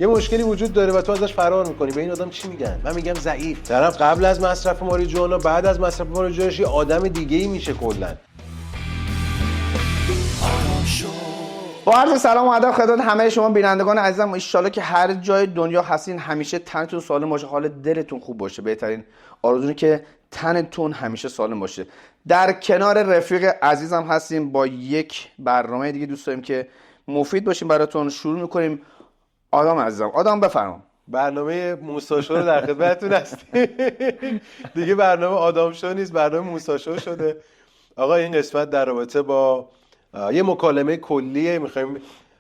یه مشکلی وجود داره و تو ازش فرار میکنی. به این آدم چی میگن؟ من میگم ضعیف. طرف قبل از مصرف ماریجوانا، بعد از مصرف ماریجواناش یه آدم دیگه‌ای میشه کلا. با عرض سلام و ادب خدمت همه شما بینندگان عزیزم، ان شاءالله که هر جای دنیا هستین همیشه تنتون سالم باشه، حال دلتون خوب باشه. بهترین آرزویی که تنتون همیشه سالم باشه. در کنار رفیق عزیزم هستیم با یک برنامه دیگه، دوست داریم که مفید باشیم براتون. شروع میکنیم. آدم عزیزم، آدم بفرمایید. برنامه موسی شو رو در خدمتتون هستیم. دیگه برنامه آدم شو نیست، برنامه موسی شو شده. آقا این قسمت در رابطه با یه مکالمه کلیه، میخوایم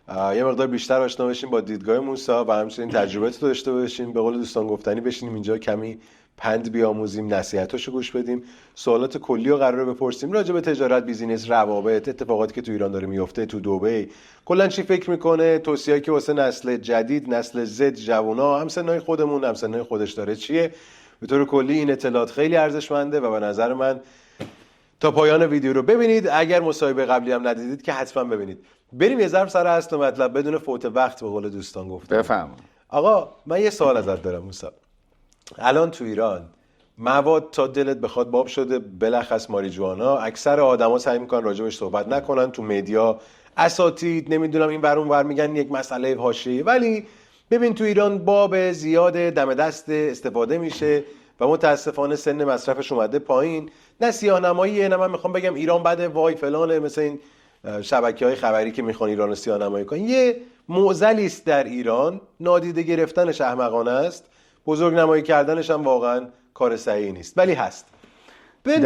یه مقدار بیشتر آشنا بشیم با دیدگاه موسی و همچنین تجربه‌ات رو داشته باشیم. به قول دوستان گفتنی بشینیم اینجا کمی پند بیاموزیم، نصیحتاشو گوش بدیم، سوالات کلی رو قراره بپرسیم راجع به تجارت، بیزینس، روابط، اتفاقاتی که تو ایران داره میفته، تو دبی کلا چی فکر میکنه، توصیه‌ای که واسه نسل جدید، نسل زد، جوونا، همسنای خودمون، همسنای خودش داره چیه. به طور کلی این اطلاعات خیلی ارزشمنده و به نظر من تا پایان ویدیو رو ببینید. اگر مصاحبه قبلی هم ندیدید که حتما ببینید. بریم یه ضرب سر اصل مطلب بدون فوت وقت، به قول دوستان گفتم. بفهم. آقا من یه سوال ازت دارم موسی. الان تو ایران مواد تا دلت بخواد باب شده، بلخص ماریجوانا. اکثر آدما سعی میکنن راجبش صحبت نکنن، تو مدیا اساتید نمیدونم این ور اون ور میگن یک مسئله حاشیه‌ای، ولی ببین تو ایران باب زیاد دم دست استفاده میشه و متاسفانه سن مصرفش اومده پایین. نه سیاه‌نماییه، نه من میخوام بگم ایران بده وای فلانه، مثل این شبکه‌های خبری که میخوان ایران رو سیاه‌نمایی کنن. یه معضلی است در ایران، نادیده گرفتنش احمقانه است، بزرگ نمایی کردنش هم واقعا کار صحیحی نیست، ولی هست. به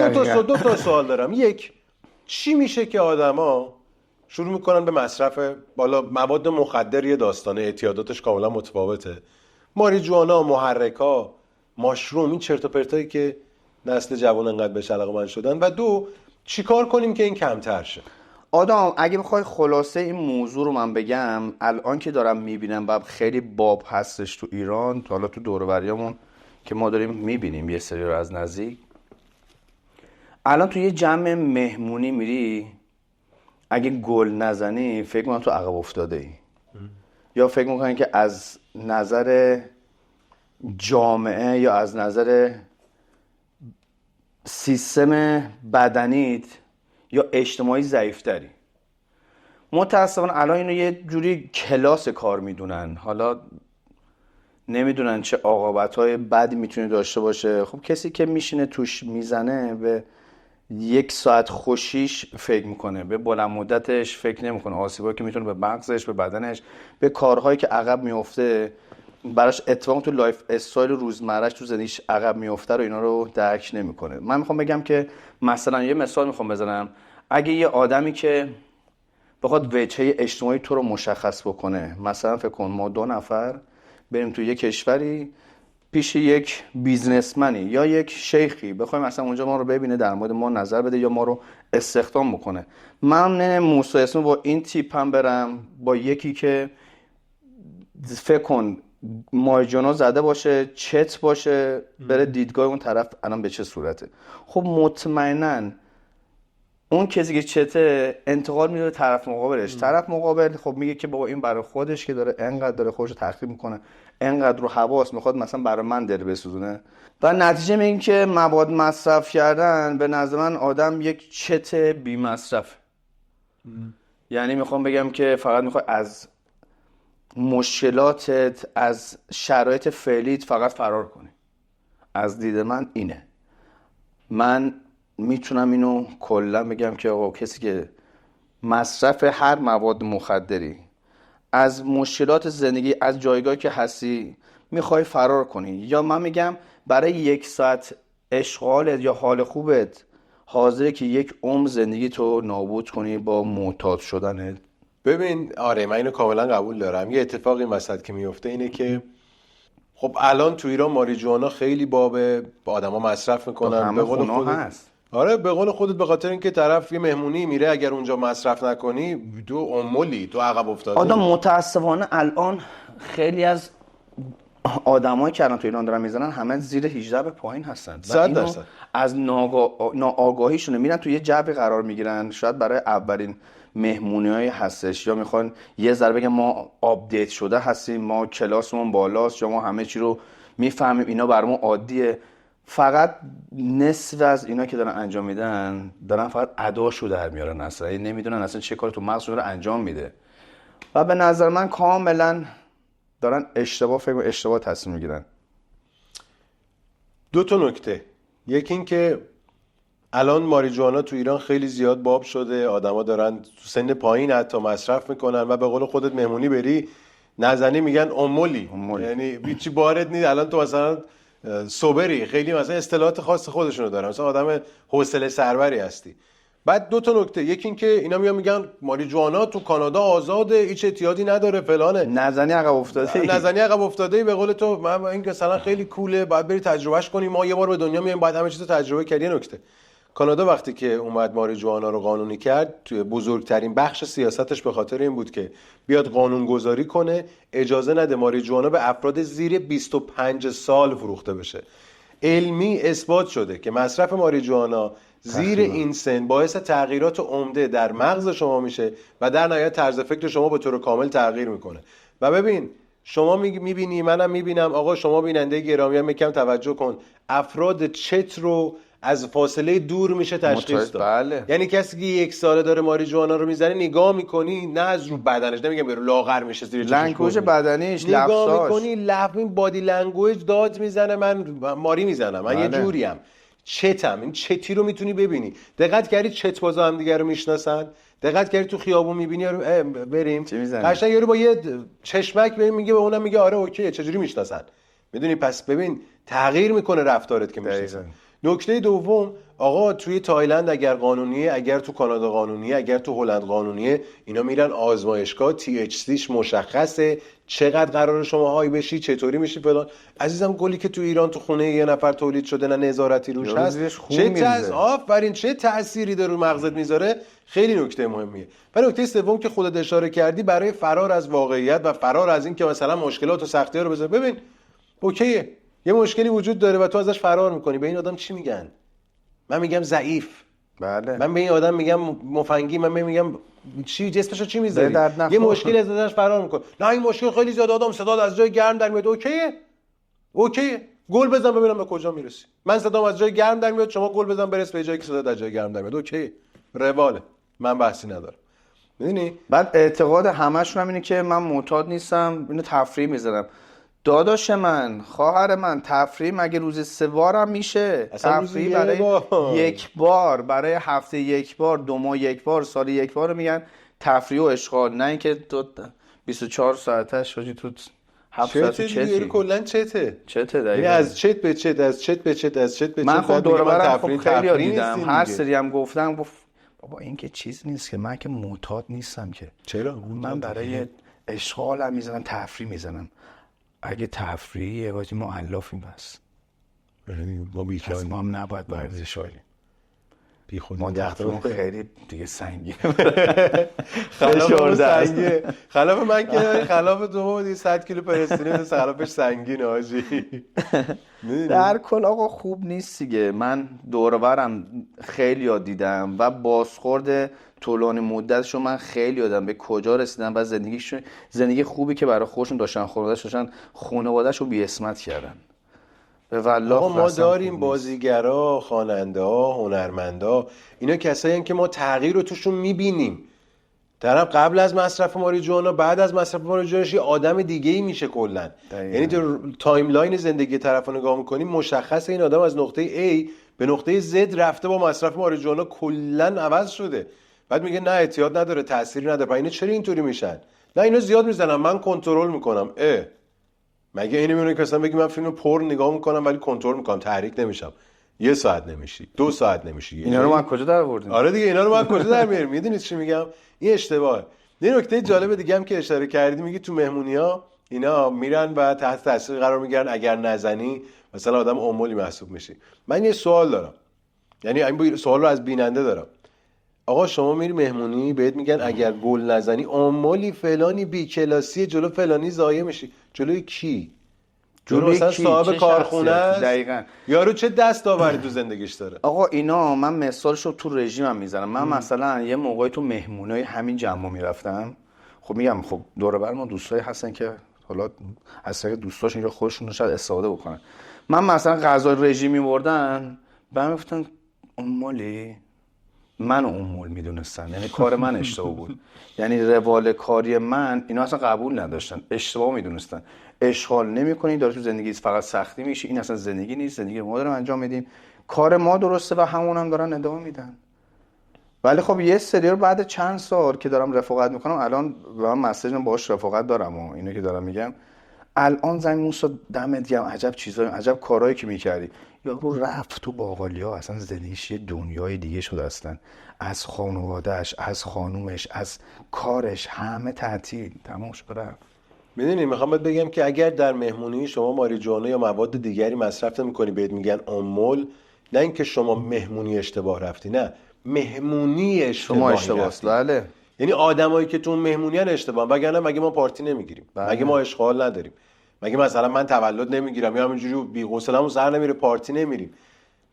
دو تا سوال دارم. یک، چی میشه که آدما شروع میکنن به مصرف بالا مواد مخدر؟ یه داستانه، اعتیاداتش کاملا متفاوته. ماریجوانا، محرکا، ماشروم، این چرت و پرتایی که نسل جوان انقدر بهش علاقه‌مند شدن. و دو، چیکار کنیم که این کمتر شه؟ آدم اگه بخوای خلاصه این موضوع رو من بگم، الان که دارم میبینم و خیلی باب هستش تو ایران، حالا تو دور و بریامون که ما داریم میبینیم یه سری رو از نزدیک. الان تو یه جمع مهمونی میری، اگه گل نزنی فکر میکنن تو عقب افتاده ای، یا فکر میکنن که از نظر جامعه یا از نظر سیستم بدنیت یا اجتماعی ضعیف‌تری. متاسفانه الان اینو یه جوری کلاس کار میدونن، حالا نمیدونن چه عاقبت‌های بدی میتونه داشته باشه. خب کسی که میشینه توش میزنه به 1 ساعت خوشیش فکر میکنه، به بلند مدتش فکر نمیکنه، آسیبایی که میتونه به مغزش، به بدنش، به کارهایی که عقب میفته براش اتفاق تو لایف استایل روزمرهش تو زندگیش عقب میفته رو، اینا رو درک نمیکنه. من میخوام بگم که مثلا یه مثال میخوام بزنم. اگه یه آدمی که بخواد وجهه اجتماعی تو رو مشخص بکنه، مثلا فکر کن ما 2 نفر بریم تو یه کشوری پیش یک بیزنسمنی یا یک شیخی، بخوایم مثلا اونجا ما رو ببینه، در مورد ما نظر بده یا ما رو استخدام بکنه. من نه موسی اسم با این تیپ هم برم با یکی که فکر کن ماریجوانا زده باشه، چت باشه، بره دیدگاه اون طرف الان به چه صورته؟ خب مطمئناً اون کسی که چته انتقال میده طرف مقابلش. طرف مقابل خب میگه که بابا این برای خودش که داره انقدر داره خودش رو تخریب میکنه، انقدر رو حواس میخواد مثلا برای من دل بسوزونه. و نتیجه میگه که مواد مصرف کردن به نظر من آدم یک چت بی مصرف. یعنی میخوام بگم که فقط میخوای از مشکلاتت، از شرایط فعلیت فقط فرار کنی. از دید من اینه. من میتونم اینو کلا بگم که آقا کسی که مصرف هر مواد مخدری، از مشکلات زندگی، از جایگاهی که هستی میخوای فرار کنی، یا من میگم برای 1 ساعت اشغالت یا حال خوبت حاضره که 1 عمر زندگی تو نابود کنی با معتاد شدنت. ببین آره، من اینو کاملا قبول دارم. یه اتفاقی مثلا که میفته اینه که خب الان تو ایران ماریجوانا خیلی بابه، آدما مصرف میکنن. به قول خودت هست. آره، به قول خودت به خاطر اینکه طرف یه مهمونی میره، اگر اونجا مصرف نکنی تو امولی، تو عقب افتاده. آدم متاسفانه الان خیلی از آدمایی که الان تو ایران دارن میزنن همه زیر 18 به پایین هستن. 100%. از ناآگاهیشونه میرن تو یه جبی قرار میگیرن، شاید برای اولین مهمونیایی هستش یا میخوان یه ذره بگن ما آپدیت شده هستیم، ما کلاسمون بالاست یا ما همه چی رو میفهمیم، اینا برامون عادیه. فقط نصف از اینا که دارن انجام میدن دارن فقط اداشو در میارن، اصلا نمیدونن اصلا چه کاری تو مغزشون رو انجام میده و به نظر من کاملا دارن اشتباه تصمیم میگیرن. دو تا نکته. یکی این که الان ماریجوانا تو ایران خیلی زیاد باب شده، آدما دارن تو سن پایین حتی مصرف میکنن و به قول خودت مهمونی بری نزنی میگن امولی. یعنی هیچی وارد نیست. الان تو مثلا سوبری، خیلی مثلا اصطلاحات خاص خودشونو دارن، مثلا آدم حوصله سربری هستی. بعد دو تا نکته. یکی این که اینا میگن ماریجوانا تو کانادا آزاده، هیچ احتیاطی نداره فلانه، نزنی عقب افتاده. به قول تو من این مثلا خیلی کوله، باید بری تجربهش کنی، ما یه بار به دنیا میایم باید همه چیزو تجربه کنی. نکته کانادا وقتی که اومد ماریجوانا رو قانونی کرد، توی بزرگترین بخش سیاستش به خاطر این بود که بیاد قانون گذاری کنه اجازه نده ماریجوانا به افراد زیر 25 سال فروخته بشه. علمی اثبات شده که مصرف ماریجوانا زیر این سن باعث تغییرات عمده در مغز شما میشه و در نهایت طرز فکر شما به طور کامل تغییر میکنه. و ببین شما میبینی، منم میبینم، آقا شما بیننده گرامی هم یکم توجه کن، افراد چت رو از فاصله دور میشه تشخیص داد. بله. یعنی کسی که 1 ساله داره ماریجوانا رو میزنه نگاه میکنی، نه از رو بدنش، نمیگم برو لاغر میشه زیر چشمش، لنگویج بدنیش، نگاه لفظاش، میکنی این بادی لنگویج داد میزنه، من ماری میزنم، من یه جوریم، چتم. این چتی رو میتونی ببینی. دقت کردی چت بازا هم دیگه رو میشناسن؟ دقت کردی تو خیابون میبینی بریم قشنگ یارو با یه چشمک ببین میگه به اونم میگه آره اوکی، چجوری میشناسن؟ میدونی؟ پس ببین تغییر میکنه رفتارت که میشناسن. نکته دوم، آقا توی تایلند اگر قانونیه، اگر تو کانادا قانونیه، اگر تو هلند قانونیه، اینا میرن آزمایشگاه، THCش مشخصه، چقدر قرار شما های بشی، چطوری میشی فلان. عزیزم گلی که تو ایران تو خونه یه نفر تولید شده، نه نظارتی روش هست، چه تأثیری داره رو مغزت میذاره، خیلی نکته مهمیه. و نکته سوم که خودت اشاره کردی، برای فرار از واقعیت و فرار از این که مثلا مشکلات و سختی‌ها رو بذار، ببین اوکیه یه مشکلی وجود داره و تو ازش فرار میکنی، به این آدم چی میگن؟ من میگم ضعیف. بله. من به این آدم میگم مفنگی، من میگم چی جسمشو چی میذاری؟ یه مشکلی ازش فرار میکنه. نه این مشکل خیلی زیاد، آدم صدا از جای گرم در میاد. اوکیه گل بزن ببینم به کجا میرسی. من صدام از جای گرم در میاد، شما گل بزن برس به جایی که صدا از جای گرم در میاد. اوکی رواله، من بحثی ندارم. میدونی؟ بعد اعتقاد همشون هم اینه که من معتاد نیستم، اینو تفریح میذارم. داداش من، خواهر من، تفریح مگه روز 3 بارم میشه؟ تفریح برای 1 بار، برای هفته 1 بار، 2 ماه 1 بار، سال 1 بار میگن تفریح و اشغال. نه اینکه تو 24 ساعتش شدی تو 7 ساعت چتی. کلا چته دقیقاً. از چت به چت، از چت به چت، از چت به چت. من خب دور و برم خب خیلی دیدم، هر دیگه. سری هم گفتم بابا این که چیز نیست که، من که معتاد نیستم که. چرا؟ من برای اشغالم میزنم، تفریح میزنم. اگه تفریحیه باید ما علافیم بس. ما بیکار ما هم نباید ورزش کنیم. بی خود ما دخترمون خیلی دیگه سنگینه. خلاف من که خلاف تو دیگه 100 کیلو پرستینی خلافش سنگینه حاجی. در کل آقا خوب نیست دیگه. من دور و برم خیلی ها دیدم و بازخورد طولانی مدتشو من خیلی یادم به کجا رسیدن و زندگی خوبی که برای خودشون داشتن، خانواده‌شو بی اسمت کردن. آقا ما داریم بازیگرا، خواننده ها، هنرمندا، اینا کسایی هستن که ما تغییر رو توشون میبینیم. طرف قبل از مصرف ماریجوانا، بعد از مصرف ماریجوانا یه آدم دیگه‌ای میشه کلا. یعنی تو تایملاین زندگی طرفو نگاه می‌کنی مشخصه این آدم از نقطه A به نقطه Z رفته، با مصرف ماریجوانا کلا عوض شده. بعد میگه نه احتیاط نداره، تأثیری نداره. اینا چرا اینطوری میشن؟ نه اینا زیاد میزنن، من کنترل میکنم. مگه اینو میونه که مثلا بگی من فیلمو پر نگاه میکنم ولی کنترل میکنم، تحریک نمیشم. 1 ساعت نمیشی، 2 ساعت نمیشی. اینا رو ما کجا در آوردیم؟ آره دیگه اینا رو ما کجا در میاریم؟ میدونید چی میگم؟ این اشتباهه. یه نکته جالب دیگه هم که اشاره کردی، میگی تو مهمونی‌ها اینا میرن و تحت تاثیر قرار میگیرن، اگر نزنی مثلا آدم امولی محسوب میشی. من یه سوال دارم، یعنی این سوال رو از بیننده دارم. آقا شما میری مهمونی بهت میگن اگر گل نزنی امولی فلانی بی کلاسی، جلو فلانی ضایع میشی. جلوی کی؟ جلوی مثلا کی؟ صاحب چه کارخونه شخصیتی؟ است. دقیقاً. یارو چه دستاوردی تو زندگیش داره. آقا اینا من مثالشو تو رژیمم میزنم. من مثلا یه موقعی تو مهمونای همین جمع میرفتم، خب میگم خب دور بر ما دوستایی هستن که حالا از طریق دوستاش اینجا خودشون رو شاید استفاده بکنن. من مثلا غذا رژیم می‌بردن، بعد میگفتن اون مالی منو اون مول میدونستن، یعنی کار من اشتباه بود. یعنی روال کاری من اینا اصلا قبول نداشتن، اشتباه میدونستن. اشغال نمی‌کنی، داره تو زندگی فقط سختی میشه، این اصلا زندگی نیست، زندگی ما داریم انجام میدیم، کار ما درسته و همون هم دارن ادامه میدن. ولی خب یه سری رو بعد چند سال که دارم رفاقت میکنم، الان و من مسیجم باهاش رفاقت دارم و اینو که دارم میگم، الان زنگ موسا دمت گرم، عجب چیزایی، عجب کارهایی که میکردی. یارو رفت تو باقالیا، اصلا زندگیش یه دنیای دیگه شد اصلا. از خانواده‌اش، از خانومش، از کارش، همه تعطیل، تمام شد رفت. میدونی میخوام بهت بگم که اگر در مهمونی شما ماریجوانا یا مواد دیگری مصرف نمی‌کنی بهت میگن امول، نه اینکه شما مهمونی اشتباه رفتی، نه مهمونی شما اشتباهی اشتباهست. رفتی. بله یعنی آدمایی که تو اون مهمونی ان اشتباه، وگرنه مگه ما پارتی نمیگیریم؟ بله. مگه ما اشغال نداریم؟ مگه مثلا من تولد نمیگیرم یا همینجوری بی حوصله‌مون سر نمیره پارتی نمیریم؟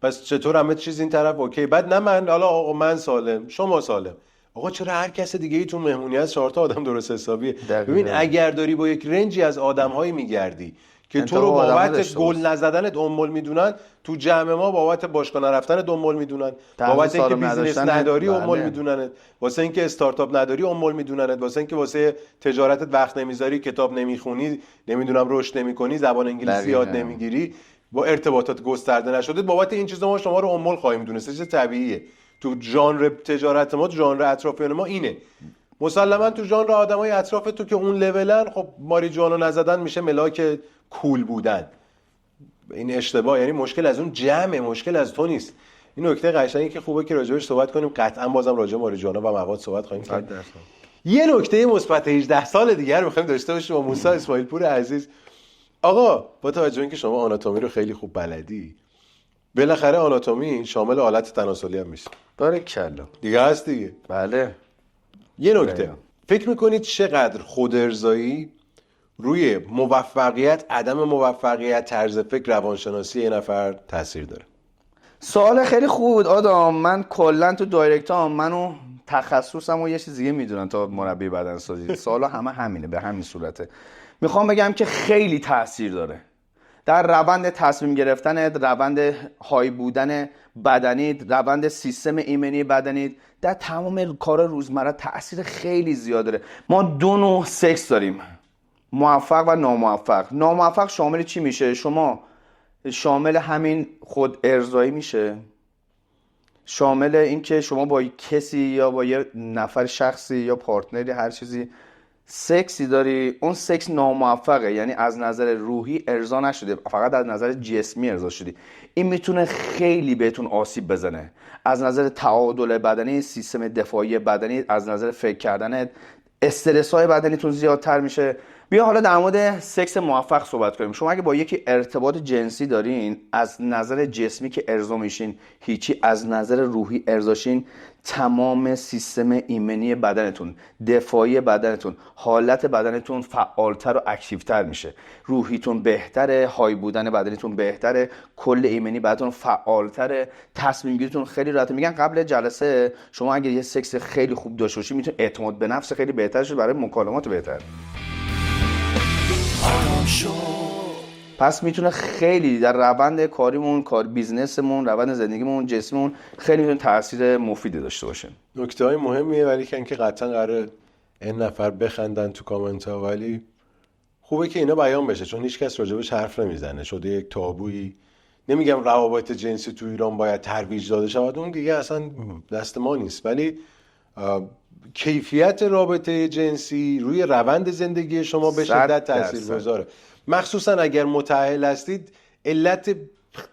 پس چطور همه چیز این طرف اوکی؟ بعد نه من، حالا آقا من سالم شما سالم، آقا چرا هر کس دیگه ای تو مهمونی از 4 تا آدم درست حسابیه؟ دقیقاً. ببین اگر داری با یک رنجی از آدم‌هایی میگردی که تو رو انتخاب آدم‌ها بابت داشته گل باش. نزدن دنبال میدونن، تو جمع ما بابت باشگاه نرفتن دنبال میدونن، تحصیل بابت اینکه سالم بیزینس نداشتن، نداری دنبال بله. میدونن، واسه اینکه استارتاپ نداری دنبال میدونن، واسه اینکه واسه تجارتت وقت نمیذاری، کتاب نمیخونی، نمیدونم رشد نمیکنی، زبان انگلیسی یاد دقیقاً. نمیگیری، با ارتباطات گسترده نشده، بابت این چیزا ما شما رو امول خواهیم دونست. چیز طبیعیه. تو ژانر تجارت ما، ژانر اطرافیان ما اینه. مسلما تو ژانر آدمای اطراف تو که اون لولن، خب ماریجوانا نزدن میشه ملاک کول بودن. این اشتباه، یعنی مشکل از اون جمعه، مشکل از تو نیست. این نکته قشنگی که خوبه که راجعش صحبت کنیم. قطعا بازم راجع ماریجوانا و مواد صحبت خواهیم کرد. یه نکته مثبت 18 سال دیگر می‌خوایم داشته باشیم با موسی اسماعیل پور عزیز. آقا با توجه به اینکه شما آناتومی رو خیلی خوب بلدی، بالاخره آناتومی شامل آلت تناسلی هم میشه. بارکلا. دیگه هست دیگه. بله. یه نکته، بله. فکر میکنید چقدر خودارضایی روی موفقیت، عدم موفقیت، طرز فکر، روانشناسی یه نفر تاثیر داره؟ سوال خیلی خوب بود آدم. من کلا تو دایرکتام منو تخصصم و یه چیز دیگه میدونن تا مربی بدنسازی. سوالا همه همینه، به همین صورته. میخوام بگم که خیلی تاثیر داره در روند تصمیم گرفتن، روند های بودن بدنی، روند سیستم ایمنی بدنی، در تمام کار روزمره تاثیر خیلی زیاد داره. ما دو نوع سکس داریم، موفق و ناموفق. ناموفق شامل چی میشه؟ شما شامل همین خود ارضایی میشه، شامل این که شما با کسی یا با یه نفر شخصی یا پارتنری هر چیزی سکسی داری، اون سکس ناموفقه، یعنی از نظر روحی ارضا نشده، فقط از نظر جسمی ارضا شدی. این میتونه خیلی بهتون آسیب بزنه از نظر تعادل بدنی، سیستم دفاعی بدنی، از نظر فکر کردن، استرس های بدنیتون زیادتر میشه. بیا حالا در مورد سکس موفق صحبت کنیم. شما اگه با یکی ارتباط جنسی دارین، از نظر جسمی که ارضا میشین هیچی، از نظر روحی ارضاشین، تمام سیستم ایمنی بدنتون، دفاعی بدنتون، حالت بدنتون فعالتر و اکتیوتر میشه، روحیتون بهتره، های بودن بدنتون بهتره، کل ایمنی بدنتون فعالتره، تصمیم گیریتون خیلی راحته. میگن قبل جلسه شما اگه یه سکس خیلی خوب داشته باشی، میتونه اعتماد به نفس خیلی بهتر شه برای مکالمات بهتر. پس میتونه خیلی در روند کاریمون، کار بیزنسمون، روند زندگیمون، جسممون خیلی میتونه تاثیر مفیدی داشته باشه. نکته های مهمیه، ولی که قطعا قراره این نفر بخندن تو کامنت ها، ولی خوبه که اینا بیان بشه، چون هیچ کس راجبش حرف نمیزنه. شده یک تابویی. نمیگم روابط جنسی تو ایران باید ترویج داده شود، اون دیگه اصلا دست ما نیست، ولی کیفیت رابطه جنسی روی روند زندگی شما به شدت تاثیرگذاره. مخصوصا اگر متأهل هستید. علت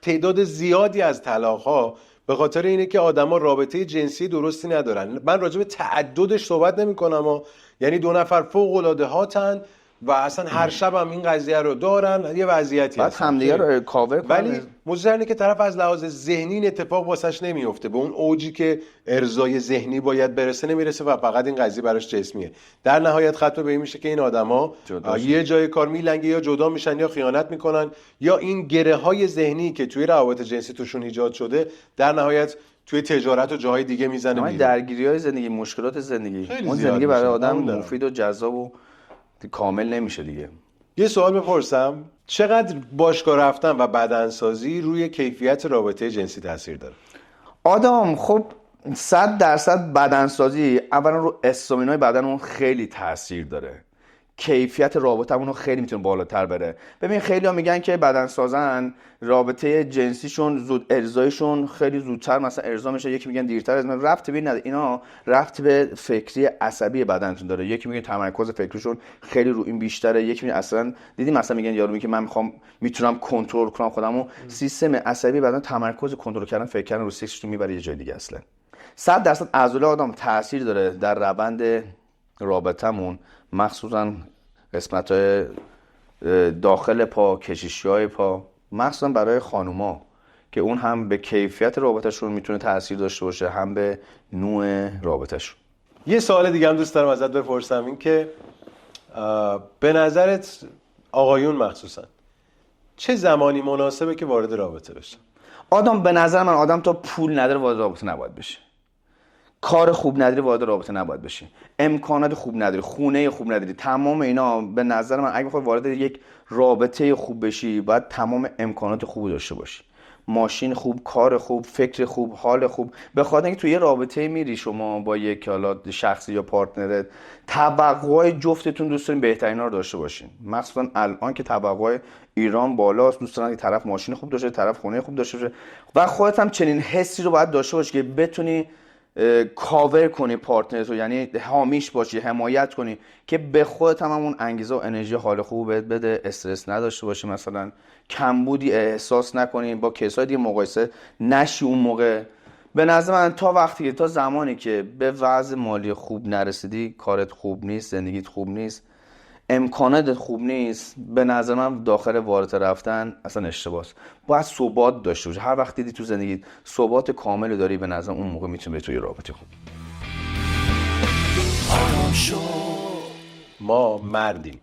تعداد زیادی از طلاق‌ها به خاطر اینه که آدما رابطه جنسی درستی ندارن. من راجع به تعددش صحبت نمی‌کنم، یعنی دو نفر فوق‌العاده هاتن و اصلا هر شب هم این قضیه رو دارن، یه وضعیتی بعد هست همدیگه رو کاور کنن. ولی مضطرینه که طرف از لحاظ ذهنی این اتفاق واسش نمیفته، به اون اوجی که ارضای ذهنی باید برسه نمیرسه و فقط این قضیه براش جسمیه. در نهایت ختم به این میشه که این آدما یه جای کار میلنگه، یا جدا میشن یا خیانت میکنن، یا این گره های ذهنی که توی روابط جنسی توشون ایجاد شده در نهایت توی تجارت و جاهای دیگه میزنه. درگیری‌های زندگی، مشکلات زندگی، اون زندگی برای آدم مفید و جذاب و کامل نمیشه دیگه. یه سوال بپرسم، چقدر باشگاه رفتن و بدنسازی روی کیفیت رابطه جنسی تاثیر داره؟ آدم خب 100% بدنسازی اولا رو استامینای بدنمون خیلی تاثیر داره، کیفیت رابطمون رو خیلی میتونه بالاتر بره. ببین خیلی ها میگن که بدنسازن رابطه جنسیشون زود ارضایشون خیلی زودتر مثلا ارضا میشه، یکی میگن دیرتر. از من ربط به نداره، اینا ربط به فکری عصبی بدنتون داره. یکی میگه تمرکز فکریشون خیلی رو این بیشتره، یکی میگه اصلا دیدی مثلا میگن یارو میگه من میتونم کنترل کنم خودمو، سیستم عصبی بدن تمرکز کنترل کردن فکر کردن رو سکسش رو میبره یه جای دیگه. اصلا 100% عضله آدم تاثیر داره در روند رابطمون، مخصوصا قسمت‌های داخل پا، کشیشی‌های پا، مخصوصا برای خانوما که اون هم به کیفیت رابطه‌شون میتونه تاثیر داشته باشه، هم به نوع رابطه‌شون. یه سوال دیگه هم دوست دارم ازت بپرسم، این که به نظرت آقایون مخصوصا چه زمانی مناسبه که وارد رابطه بشن؟ آدم به نظر من آدم تا پول نداره وارد رابطه نباید بشه، کار خوب نداری وارد رابطه نباید بشی، امکانات خوب نداری، خونه خوب نداری، تمام اینا به نظر من اگه بخوای وارد یک رابطه خوب بشی باید تمام امکانات خوب داشته باشی، ماشین خوب، کار خوب، فکر خوب، حال خوب. به خاطر اینکه توی یه رابطه میری شما با یک حالا شخصی یا پارتنرت، توقعای جفتتون دوست دارین بهترینا رو داشته باشین. مخصوصا الان که توقعای ایران بالاست، دوست دارن که طرف ماشین خوب داشته، طرف خونه خوب داشته باشه و خودت هم چنین حسی رو باید داشته باشی که بتونی کاور کنی پارتنرتو، یعنی حامیش باشی، حمایت کنی که به خودت هم اون انگیزه و انرژی حال خوب بهت بده، استرس نداشته باشی، مثلا کمبودی احساس نکنی، با کسای دیگه مقایسه نشی. اون موقع به نظر من تا زمانی که به وضع مالی خوب نرسیدی، کارت خوب نیست، زندگیت خوب نیست، امکانات خوب نیست، به نظر من داخل وارد رفتن اصلا اشتباهه. باید ثبات داشته باشی. هر وقت دیدی تو زندگی ثبات کامل داری، به نظر اون موقع میتونی توی رابطه خوب. ما مردیم،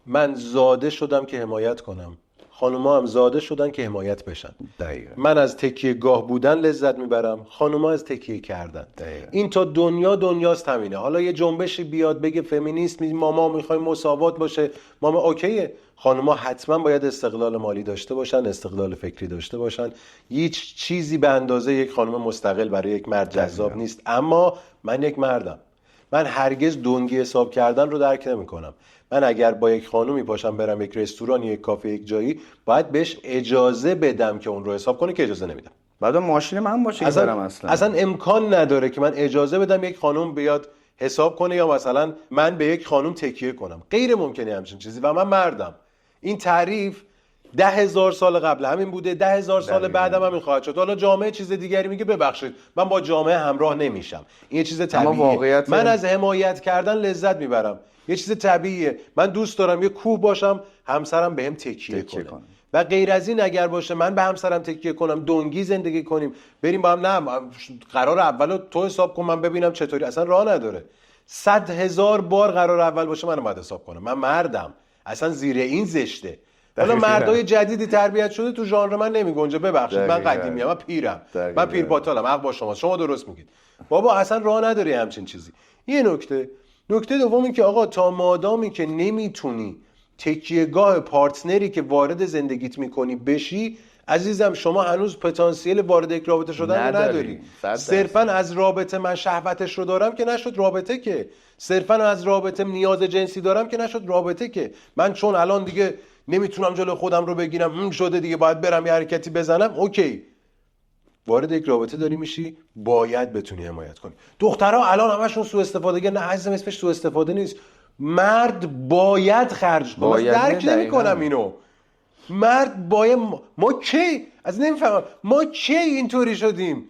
من زاده شدم که حمایت کنم، خانوما هم زاده شدن که حمایت بشن. دقیقا. من از تکیه گاه بودن لذت میبرم، خانوما از تکیه کردن. دقیقا. این تا دنیاست همینه. حالا یه جنبشی بیاد بگه فمینیست ما میخوایم مساوات باشه، ماما اوکیه. خانوما حتما باید استقلال مالی داشته باشن، استقلال فکری داشته باشن. هیچ چیزی به اندازه یک خانم مستقل برای یک مرد جذاب نیست. اما من یک مردم، من هرگز دنگی حساب کردن رو درک نمی‌کنم. من اگر با یک خانومی پاشم برم یک رستوران، یک کافه، یک جایی، باید بهش اجازه بدم که اون رو حساب کنه، که اجازه نمیدم. بعد ماشین من باشه که برم. اصلا امکان نداره که من اجازه بدم یک خانم بیاد حساب کنه، یا مثلا من به یک خانم تکیه کنم. غیر ممکنه همچین چیزی و من مردم. این تعریف 10,000 سال قبل همین بوده، 10,000 سال بعدم همین خواهد شد. حالا جامعه چیز دیگری میگه، ببخشید من با جامعه همراه نمیشم، این چیز طبیعیه. من از حمایت کردن لذت میبرم، یه چیز طبیعیه. من دوست دارم یه کوه باشم، همسرم بهم تکیه کنه. و غیر از این اگر باشه من به همسرم تکیه کنم، دنگی زندگی کنیم، بریم با هم، نه قرار اولو تو حساب کن من ببینم چطوری، اصلا راه نداره. 100,000 بار قرار اول باشه من باید حساب کنم. من مردم، اصلا زیر این زشته. حالا مردای جدیدی تربیت شده تو ژانر من نمیگنجه، ببخشید من قدیمی ام، من پیرم، من پیر پاتالم، حق با شما درست میگید بابا، اصلا راه نداری همچین چیزی. یه نکته دوم این که آقا تا مادامی که نمیتونی تکیهگاه پارتنری که وارد زندگیت میکنی بشی، عزیزم شما هنوز پتانسیل وارد یک رابطه شدن نداری. صرفا از رابطه من شهوتش رو دارم که نشد رابطه، که صرفا از رابطه نیاز جنسی دارم که نشد رابطه، که من چون الان دیگه نمیتونم جلو خودم رو بگیرم شده دیگه باید برم یه حرکتی بزنم. اوکی، وارد یک رابطه داری میشی، باید بتونی حمایت کنی. دخترها الان همشون سوء استفاده، نه عزیزم اسمش سوء استفاده نیست، مرد باید خرج کنه. من درک نمی‌کنم اینو. مرد باید، ما کی از نمیفهمم ما کی اینطوری شدیم؟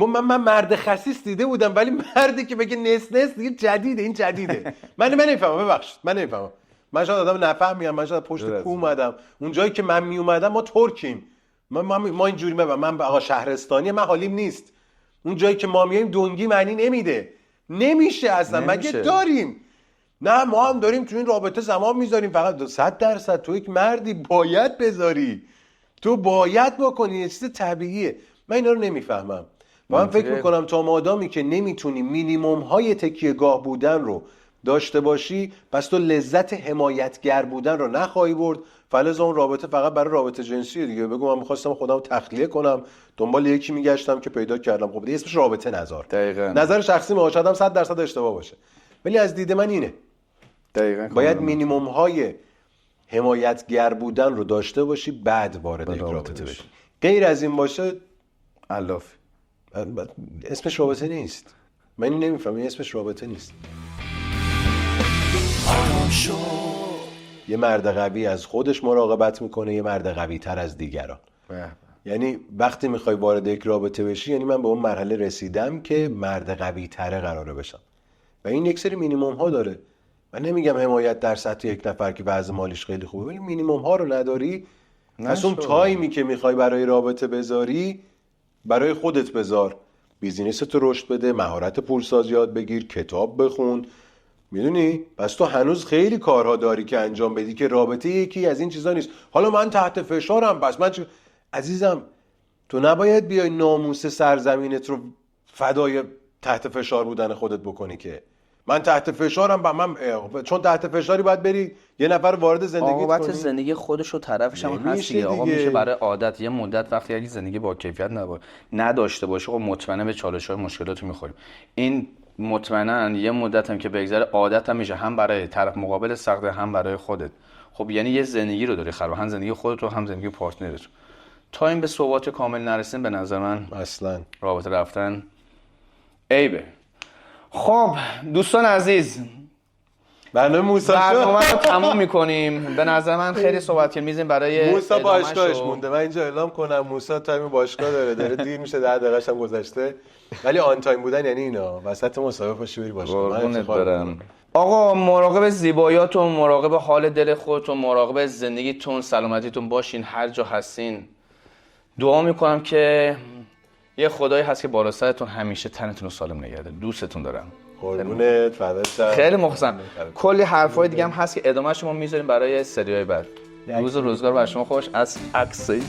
من مرد خسیس دیده بودم، ولی مردی که بگه نس نس دیگه جدیده، این جدیده. من نمیفهمم، ببخشید من نمیفهمم. من شاید آدم نفهمیم، من شاید پشت کو اومدم. اون جایی که من می اومدم ما ترکیم، ما اینجوری من آقا شهرستانی، من حالیم نیست. اون جایی که ما میایم دونگی معنی نمیده، نمیشه اصلا. مگه داریم؟ نه ما هم داریم تو این رابطه زمان میذاریم. فقط 100% تو یک مردی باید بذاری، تو باید بکنی، یه چیز طبیعیه. من اینا رو نمیفهمم. من فکر میکنم تا مادامی که نمیتونی مینیمم های تکیه‌گاه بودن رو داشته باشی، پس تو لذت حمایتگر بودن رو نخواهی برد. فلز اون رابطه فقط برای رابطه جنسیه دیگه. بگو من می‌خواستم خودم تخلیه کنم، دنبال یکی میگشتم که پیدا کردم. خب دیگه اسمش رابطه نذار. دقیقاً. نظر شخصی ما شاید هم 100% اشتباه باشه، ولی از دید من اینه. دقیقاً. باید مینیمم های حمایتگر بودن رو داشته باشی، بعد وارد یک رابطه بشی. غیر از این باشه الاف اسمش رابطه نیست. من این نمیفهمم، این اسمش رابطه نیست. یه مرد قوی از خودش مراقبت میکنه، یه مرد قوی تر از دیگران. یعنی وقتی میخوای وارد یک رابطه بشی، یعنی من به اون مرحله رسیدم که مرد قوی تره قراره بشم و این یک سری مینیمم ها داره. من نمیگم حمایت در سطح یک نفر که وضع مالیش خیلی خوبه، ولی مینیمم ها رو نداری. پس اون تایمی که میخوای برای رابطه بذاری، برای خودت بذار. بیزینست رو رشد بده، مهارت پولساز یاد بگیر، کتاب بخون. میدونی؟ پس تو هنوز خیلی کارها داری که انجام بدی که رابطه یکی از این چیزا نیست. حالا من تحت فشارم، پس من عزیزم تو نباید بیای ناموس سرزمینت رو فدای تحت فشار بودن خودت بکنی که من تحت فشارم. من چون تحت فشاری باید بری یه نفر وارد زندگیت کنی. عاقبت زندگی خودش و طرفش هم هست دیگه. آقا میشه برای عادت یه مدت وقتی اگه زندگی با کیفیت نداشته باشه، خب مطمئنا به چالش‌های مشکلات می‌خوریم. این مطمئنا یه مدت هم که بگذره عادت هم میشه، هم برای طرف مقابل سخته، هم برای خودت. خب یعنی یه زندگی رو داری خراب، هم زندگی خودت و هم زندگی پارتنرت. تا این به ثبات کامل نرسیم به نظر من اصلا رابطه رفتن عیبه. خب دوستان عزیز، برنامه موسی برنامه رو تموم می‌کنیم. به نظر من خیلی صحبت کردیم، می‌ذاریم برای موسی باشگاهش مونده. من اینجا اعلام کنم موسی تایم باشگاه داره دیر میشه، 10 دقیقه‌ش هم گذشته، ولی آن تایم بودن یعنی اینا وسط مسابقه پاشی بری باشگاه. من برم. آقا مراقب زیباییاتون، مراقب حال دل خودتون، مراقب زندگیتون، سلامتیتون باشین. هر جا هستین دعا میکنم که یه خدایی هست که بالا سرتون همیشه تنتون رو سالم نگه داره. دوستتون دارم. قربونت، فدات شم. خیلی مخلصم. کلی حرفای دیگه هم هست که ادامه شما میذاریم برای سریای بعد. روز و روزگار بر شما خوش. از عکسش